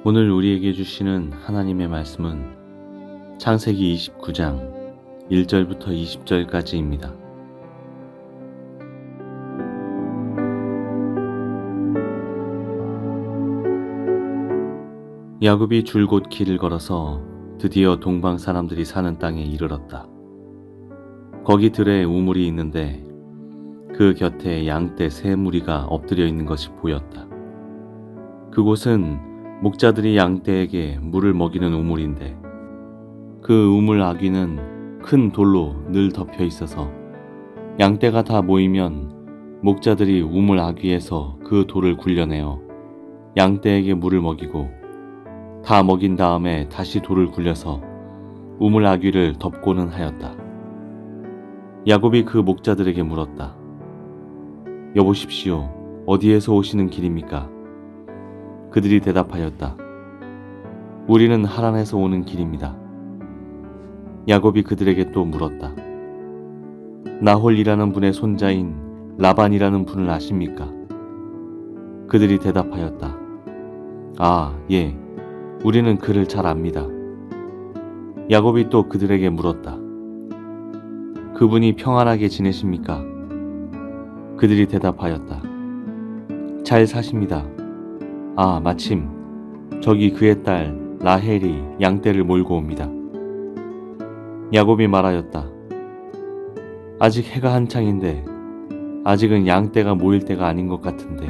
오늘 우리에게 주시는 하나님의 말씀은 창세기 29장 1절부터 20절까지입니다. 야곱이 줄곧 길을 걸어서 드디어 동방 사람들이 사는 땅에 이르렀다. 거기 들에 우물이 있는데 그 곁에 양떼 세 무리가 엎드려 있는 것이 보였다. 그곳은 목자들이 양떼에게 물을 먹이는 우물인데 그 우물 아귀는 큰 돌로 늘 덮여 있어서 양떼가 다 모이면 목자들이 우물 아귀에서 그 돌을 굴려내어 양떼에게 물을 먹이고 다 먹인 다음에 다시 돌을 굴려서 우물 아귀를 덮고는 하였다. 야곱이 그 목자들에게 물었다. 여보십시오, 어디에서 오시는 길입니까? 그들이 대답하였다. 우리는 하란에서 오는 길입니다. 야곱이 그들에게 또 물었다. 나홀이라는 분의 손자인 라반이라는 분을 아십니까? 그들이 대답하였다. 아, 예, 우리는 그를 잘 압니다. 야곱이 또 그들에게 물었다. 그분이 평안하게 지내십니까? 그들이 대답하였다. 잘 사십니다. 아, 마침 저기 그의 딸 라헬이 양떼를 몰고 옵니다. 야곱이 말하였다. 아직 해가 한창인데 아직은 양떼가 모일 때가 아닌 것 같은데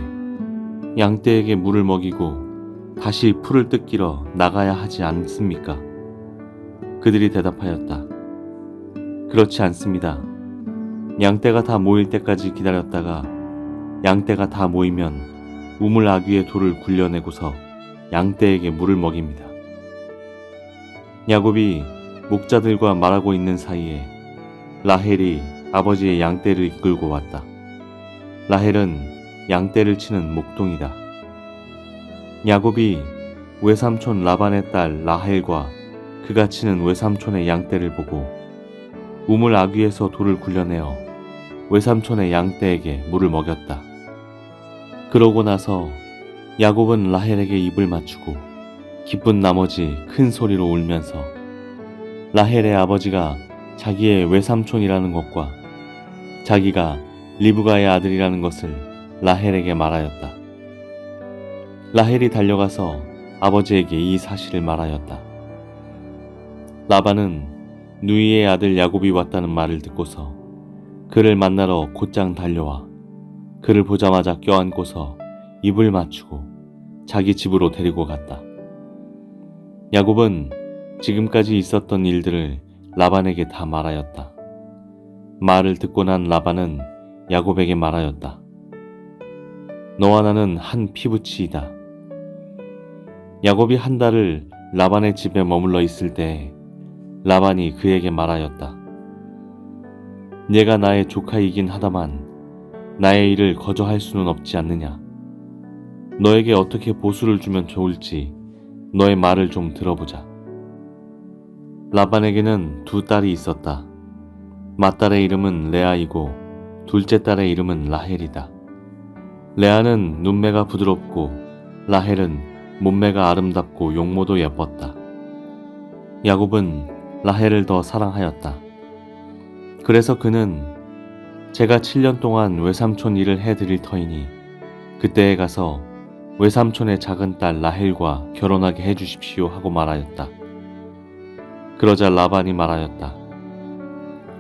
양떼에게 물을 먹이고 다시 풀을 뜯기러 나가야 하지 않습니까? 그들이 대답하였다. 그렇지 않습니다. 양떼가 다 모일 때까지 기다렸다가 양떼가 다 모이면 우물 아귀의 돌을 굴려내고서 양떼에게 물을 먹입니다. 야곱이 목자들과 말하고 있는 사이에 라헬이 아버지의 양떼를 이끌고 왔다. 라헬은 양떼를 치는 목동이다. 야곱이 외삼촌 라반의 딸 라헬과 그가 치는 외삼촌의 양떼를 보고 우물 아귀에서 돌을 굴려내어 외삼촌의 양떼에게 물을 먹였다. 그러고 나서 야곱은 라헬에게 입을 맞추고 기쁜 나머지 큰 소리로 울면서 라헬의 아버지가 자기의 외삼촌이라는 것과 자기가 리브가의 아들이라는 것을 라헬에게 말하였다. 라헬이 달려가서 아버지에게 이 사실을 말하였다. 라반은 누이의 아들 야곱이 왔다는 말을 듣고서 그를 만나러 곧장 달려와 그를 보자마자 껴안고서 입을 맞추고 자기 집으로 데리고 갔다. 야곱은 지금까지 있었던 일들을 라반에게 다 말하였다. 말을 듣고 난 라반은 야곱에게 말하였다. 너와 나는 한 피부치이다. 야곱이 한 달을 라반의 집에 머물러 있을 때 라반이 그에게 말하였다. 네가 나의 조카이긴 하다만 나의 일을 거저할 수는 없지 않느냐. 너에게 어떻게 보수를 주면 좋을지 너의 말을 좀 들어보자. 라반에게는 두 딸이 있었다. 맏딸의 이름은 레아이고 둘째 딸의 이름은 라헬이다. 레아는 눈매가 부드럽고 라헬은 몸매가 아름답고 용모도 예뻤다. 야곱은 라헬을 더 사랑하였다. 그래서 그는 제가 7년 동안 외삼촌 일을 해드릴 터이니 그때에 가서 외삼촌의 작은 딸 라헬과 결혼하게 해주십시오 하고 말하였다. 그러자 라반이 말하였다.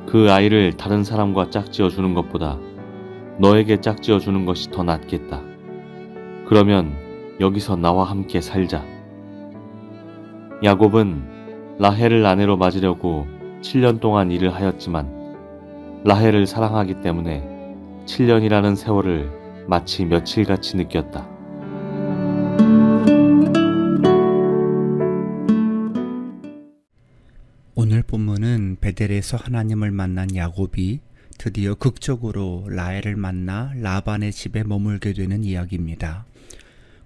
그 아이를 다른 사람과 짝지어 주는 것보다 너에게 짝지어 주는 것이 더 낫겠다. 그러면 여기서 나와 함께 살자. 야곱은 라헬을 아내로 맞으려고 7년 동안 일을 하였지만 라헬을 사랑하기 때문에 7년이라는 세월을 마치 며칠같이 느꼈다. 오늘 본문은 베델에서 하나님을 만난 야곱이 드디어 극적으로 라헬을 만나 라반의 집에 머물게 되는 이야기입니다.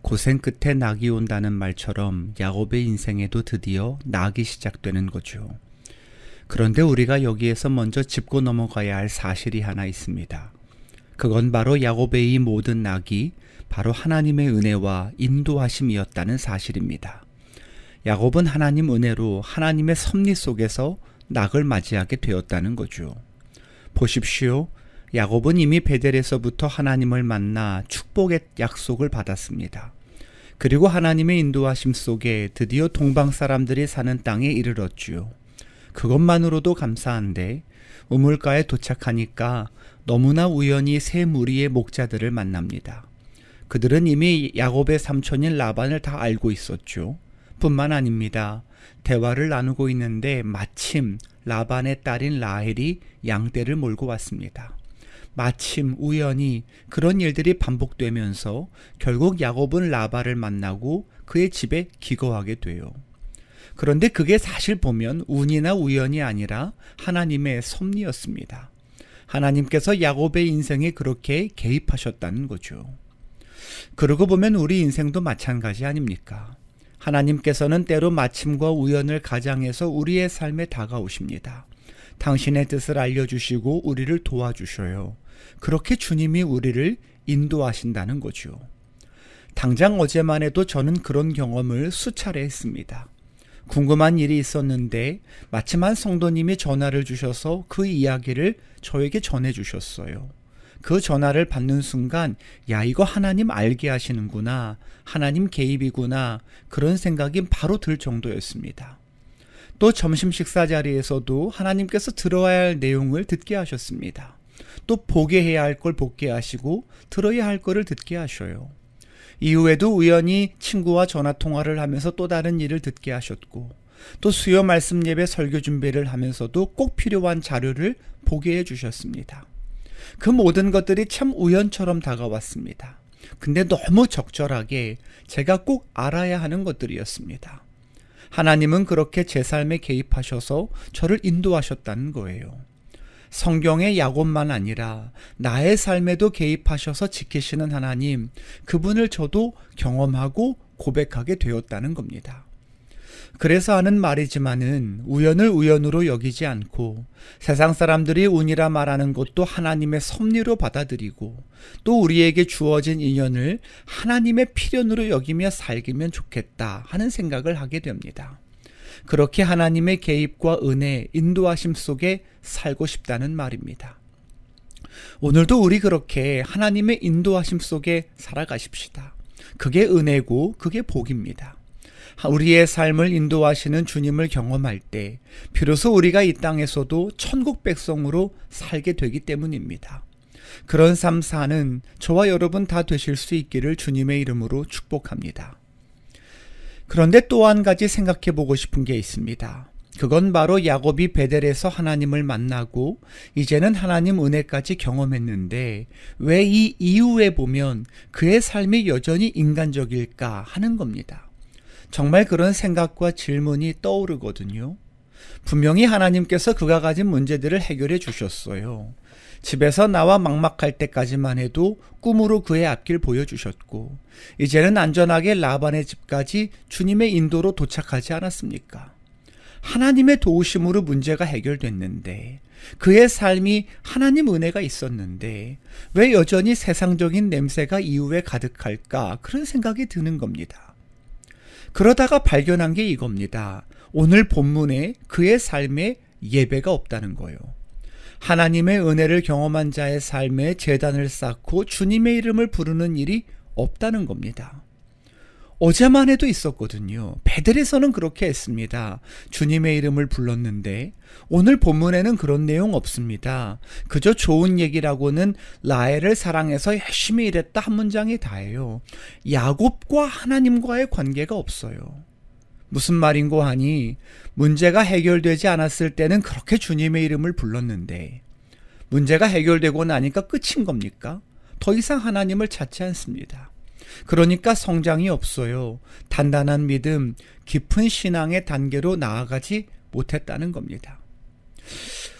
고생 끝에 낙이 온다는 말처럼 야곱의 인생에도 드디어 낙이 시작되는 거죠. 그런데 우리가 여기에서 먼저 짚고 넘어가야 할 사실이 하나 있습니다. 그건 바로 야곱의 이 모든 낙이 바로 하나님의 은혜와 인도하심이었다는 사실입니다. 야곱은 하나님 은혜로 하나님의 섭리 속에서 낙을 맞이하게 되었다는 거죠. 보십시오. 야곱은 이미 베델에서부터 하나님을 만나 축복의 약속을 받았습니다. 그리고 하나님의 인도하심 속에 드디어 동방 사람들이 사는 땅에 이르렀지요. 그것만으로도 감사한데 우물가에 도착하니까 너무나 우연히 세 무리의 목자들을 만납니다. 그들은 이미 야곱의 삼촌인 라반을 다 알고 있었죠. 뿐만 아닙니다. 대화를 나누고 있는데 마침 라반의 딸인 라헬이 양떼를 몰고 왔습니다. 마침 우연히 그런 일들이 반복되면서 결국 야곱은 라반을 만나고 그의 집에 기거하게 돼요. 그런데 그게 사실 보면 운이나 우연이 아니라 하나님의 섭리였습니다. 하나님께서 야곱의 인생에 그렇게 개입하셨다는 거죠. 그러고 보면 우리 인생도 마찬가지 아닙니까? 하나님께서는 때로 마침과 우연을 가장해서 우리의 삶에 다가오십니다. 당신의 뜻을 알려주시고 우리를 도와주셔요. 그렇게 주님이 우리를 인도하신다는 거죠. 당장 어제만 해도 저는 그런 경험을 수차례 했습니다. 궁금한 일이 있었는데 마침 한 성도님이 전화를 주셔서 그 이야기를 저에게 전해주셨어요. 그 전화를 받는 순간 야, 이거 하나님 알게 하시는구나, 하나님 개입이구나, 그런 생각이 바로 들 정도였습니다. 또 점심 식사 자리에서도 하나님께서 들어야 할 내용을 듣게 하셨습니다. 또 보게 해야 할 걸 보게 하시고 들어야 할 거를 듣게 하셔요. 이후에도 우연히 친구와 전화통화를 하면서 또 다른 일을 듣게 하셨고, 또 수요 말씀 예배 설교 준비를 하면서도 꼭 필요한 자료를 보게 해주셨습니다. 그 모든 것들이 참 우연처럼 다가왔습니다. 근데 너무 적절하게 제가 꼭 알아야 하는 것들이었습니다. 하나님은 그렇게 제 삶에 개입하셔서 저를 인도하셨다는 거예요. 성경의 야곱만 아니라 나의 삶에도 개입하셔서 지키시는 하나님, 그분을 저도 경험하고 고백하게 되었다는 겁니다. 그래서 하는 말이지만은 우연을 우연으로 여기지 않고 세상 사람들이 운이라 말하는 것도 하나님의 섭리로 받아들이고 또 우리에게 주어진 인연을 하나님의 필연으로 여기며 살기면 좋겠다 하는 생각을 하게 됩니다. 그렇게 하나님의 개입과 은혜, 인도하심 속에 살고 싶다는 말입니다. 오늘도 우리 그렇게 하나님의 인도하심 속에 살아가십시다. 그게 은혜고 그게 복입니다. 우리의 삶을 인도하시는 주님을 경험할 때 비로소 우리가 이 땅에서도 천국 백성으로 살게 되기 때문입니다. 그런 삶 사는 저와 여러분 다 되실 수 있기를 주님의 이름으로 축복합니다. 그런데 또 한 가지 생각해 보고 싶은 게 있습니다. 그건 바로 야곱이 베델에서 하나님을 만나고 이제는 하나님 은혜까지 경험했는데 왜 이 이후에 보면 그의 삶이 여전히 인간적일까 하는 겁니다. 정말 그런 생각과 질문이 떠오르거든요. 분명히 하나님께서 그가 가진 문제들을 해결해 주셨어요. 집에서 나와 막막할 때까지만 해도 꿈으로 그의 앞길 보여주셨고 이제는 안전하게 라반의 집까지 주님의 인도로 도착하지 않았습니까? 하나님의 도우심으로 문제가 해결됐는데 그의 삶이 하나님 은혜가 있었는데 왜 여전히 세상적인 냄새가 이후에 가득할까 그런 생각이 드는 겁니다. 그러다가 발견한 게 이겁니다. 오늘 본문에 그의 삶에 예배가 없다는 거예요. 하나님의 은혜를 경험한 자의 삶에 제단을 쌓고 주님의 이름을 부르는 일이 없다는 겁니다. 어제만 해도 있었거든요. 베델에서는 그렇게 했습니다. 주님의 이름을 불렀는데 오늘 본문에는 그런 내용 없습니다. 그저 좋은 얘기라고는 라헬을 사랑해서 열심히 일했다 한 문장이 다예요. 야곱과 하나님과의 관계가 없어요. 무슨 말인고 하니 문제가 해결되지 않았을 때는 그렇게 주님의 이름을 불렀는데 문제가 해결되고 나니까 끝인 겁니까? 더 이상 하나님을 찾지 않습니다. 그러니까 성장이 없어요. 단단한 믿음, 깊은 신앙의 단계로 나아가지 못했다는 겁니다.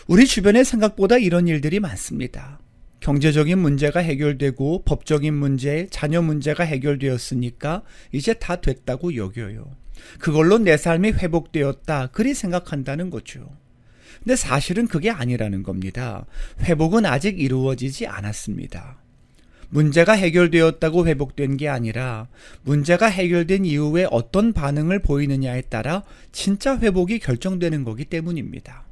우리 주변에 생각보다 이런 일들이 많습니다. 경제적인 문제가 해결되고 법적인 문제, 자녀 문제가 해결되었으니까 이제 다 됐다고 여겨요. 그걸로 내 삶이 회복되었다, 그리 생각한다는 거죠. 근데 사실은 그게 아니라는 겁니다. 회복은 아직 이루어지지 않았습니다. 문제가 해결되었다고 회복된 게 아니라 문제가 해결된 이후에 어떤 반응을 보이느냐에 따라 진짜 회복이 결정되는 거기 때문입니다.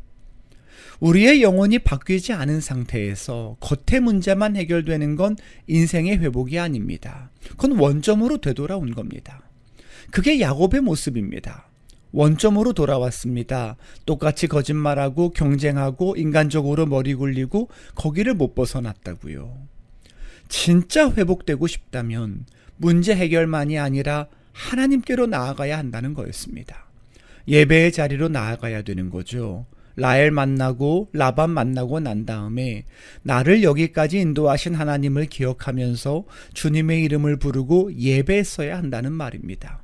우리의 영혼이 바뀌지 않은 상태에서 겉의 문제만 해결되는 건 인생의 회복이 아닙니다. 그건 원점으로 되돌아온 겁니다. 그게 야곱의 모습입니다. 원점으로 돌아왔습니다. 똑같이 거짓말하고 경쟁하고 인간적으로 머리 굴리고 거기를 못 벗어났다고요. 진짜 회복되고 싶다면 문제 해결만이 아니라 하나님께로 나아가야 한다는 거였습니다. 예배의 자리로 나아가야 되는 거죠. 라헬 만나고 라반 만나고 난 다음에 나를 여기까지 인도하신 하나님을 기억하면서 주님의 이름을 부르고 예배했어야 한다는 말입니다.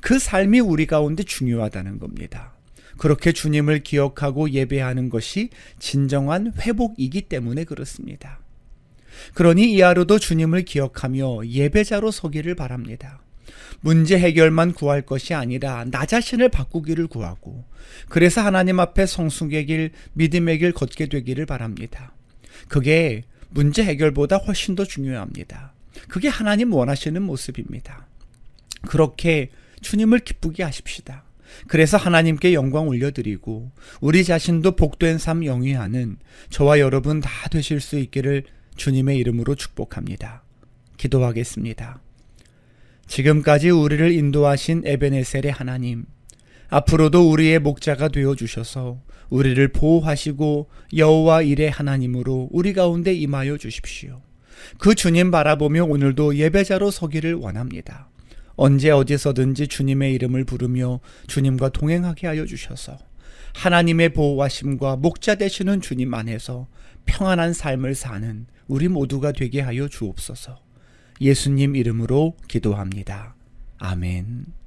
그 삶이 우리 가운데 중요하다는 겁니다. 그렇게 주님을 기억하고 예배하는 것이 진정한 회복이기 때문에 그렇습니다. 그러니 이 하루도 주님을 기억하며 예배자로 서기를 바랍니다. 문제 해결만 구할 것이 아니라 나 자신을 바꾸기를 구하고 그래서 하나님 앞에 성숙의 길, 믿음의 길 걷게 되기를 바랍니다. 그게 문제 해결보다 훨씬 더 중요합니다. 그게 하나님 원하시는 모습입니다. 그렇게 주님을 기쁘게 하십시다. 그래서 하나님께 영광 올려드리고 우리 자신도 복된 삶 영위하는 저와 여러분 다 되실 수 있기를 주님의 이름으로 축복합니다. 기도하겠습니다. 지금까지 우리를 인도하신 에베네셀의 하나님, 앞으로도 우리의 목자가 되어주셔서 우리를 보호하시고 여호와 일의 하나님으로 우리 가운데 임하여 주십시오. 그 주님 바라보며 오늘도 예배자로 서기를 원합니다. 언제 어디서든지 주님의 이름을 부르며 주님과 동행하게 하여 주셔서 하나님의 보호하심과 목자 되시는 주님 안에서 평안한 삶을 사는 우리 모두가 되게 하여 주옵소서. 예수님 이름으로 기도합니다. 아멘.